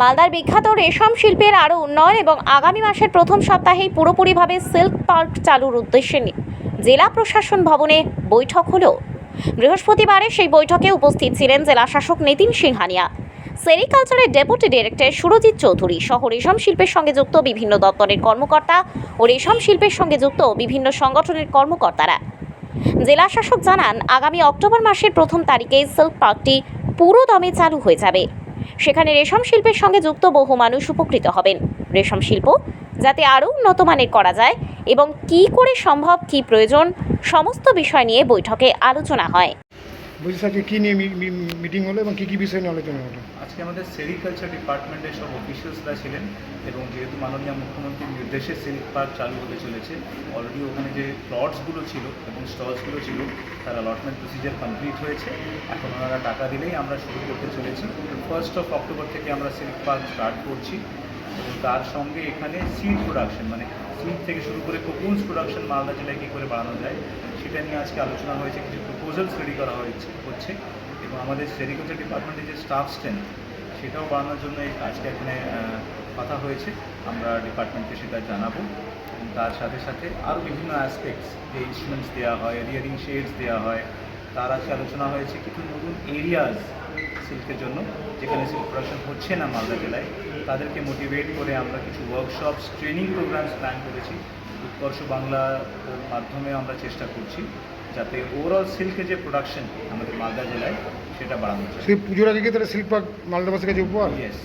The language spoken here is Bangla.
মালদার বিখ্যাত রেশম শিল্পের আরও উন্নয়ন এবং আগামী মাসের প্রথম সপ্তাহেই পুরোপুরিভাবে সিল্ক পার্ক চালুর উদ্দেশ্যে জেলা প্রশাসন ভবনে বৈঠক হলো। বৃহস্পতিবারে সেই বৈঠকে উপস্থিত ছিলেন জেলা শাসক নিতিন সিংহানিয়া, সেরিকালচারের ডেপুটি ডিরেক্টর সুরজিৎ চৌধুরী সহ রেশম শিল্পের সঙ্গে যুক্ত বিভিন্ন দপ্তরের কর্মকর্তা ও রেশম শিল্পের সঙ্গে যুক্ত বিভিন্ন সংগঠনের কর্মকর্তারা। জেলা শাসক জানান, আগামী অক্টোবর মাসের প্রথম তারিখে সিল্ক পার্কটি পুরো দমে চালু হয়ে যাবে। সেখানে রেশম শিল্পের সঙ্গে যুক্ত বহু মানুষ উপকৃত হবেন। রেশম শিল্প যাতে আরও উন্নত মানের করা যায় এবং কী করে সম্ভব, কী প্রয়োজন, সমস্ত বিষয় নিয়ে বৈঠকে আলোচনা হয়। বলছি স্যার, কী নিয়ে মিটিং হলো এবং কী কী বিষয় নিয়ে আলোচনা হলো? আজকে আমাদের সেরিকালচার ডিপার্টমেন্টের সব অফিসিয়ালসরা ছিলেন এবং যেহেতু মাননীয় মুখ্যমন্ত্রীর নির্দেশে সিল্ক পার্ক চালু হতে চলেছে, অলরেডি ওখানে যে প্লটসগুলো ছিল এবং স্টলসগুলো ছিল তার অ্যালটমেন্ট প্রসিজার কমপ্লিট হয়েছে। এখন ওনারা টাকা দিলেই আমরা শুরু করতে চলেছি। 1 অক্টোবর থেকে আমরা সিল্ক পার্ক স্টার্ট করছি এবং তার সঙ্গে এখানে সিড প্রোডাকশন, মানে সিড থেকে শুরু করে কোকুনস প্রোডাকশন মালদা জেলায় কী করে বাড়ানো যায় সেটা নিয়ে আজকে আলোচনা হয়েছে। কিছু প্রপোজালস রেডি করা হচ্ছে এবং আমাদের সেরিকালচার ডিপার্টমেন্টের যে স্টাফ স্ট্রেংথ সেটাও বাড়ানোর জন্য আজকে এখানে কথা হয়েছে। আমরা ডিপার্টমেন্টকে সেটা জানাবো এবং তার সাথে সাথে আরও বিভিন্ন অ্যাসপেক্টস, যে ইনস্ট্রুমেন্টস দেওয়া হয়, রিয়ারিং শেডস দেওয়া হয়, তার আজকে আলোচনা হয়েছে। কিছু নতুন এরিয়াজ সিল্কের জন্য যেখানে সিল্ক প্রোডাকশন হচ্ছে না মালদা জেলায়, তাদেরকে মোটিভেট করে আমরা কিছু ওয়ার্কশপস, ট্রেনিং প্রোগ্রামস প্ল্যান করেছি। উৎকর্ষ বাংলার মাধ্যমে আমরা চেষ্টা করছি যাতে ওভারঅল সিল্কের যে প্রোডাকশন আমাদের মালদা জেলায় সেটা বাড়ানো যায়। সেই পুজোর আগে কি তাহলে সিল্ক পার্ক মালদাবাসীর কাছে উপহার? ইয়েস।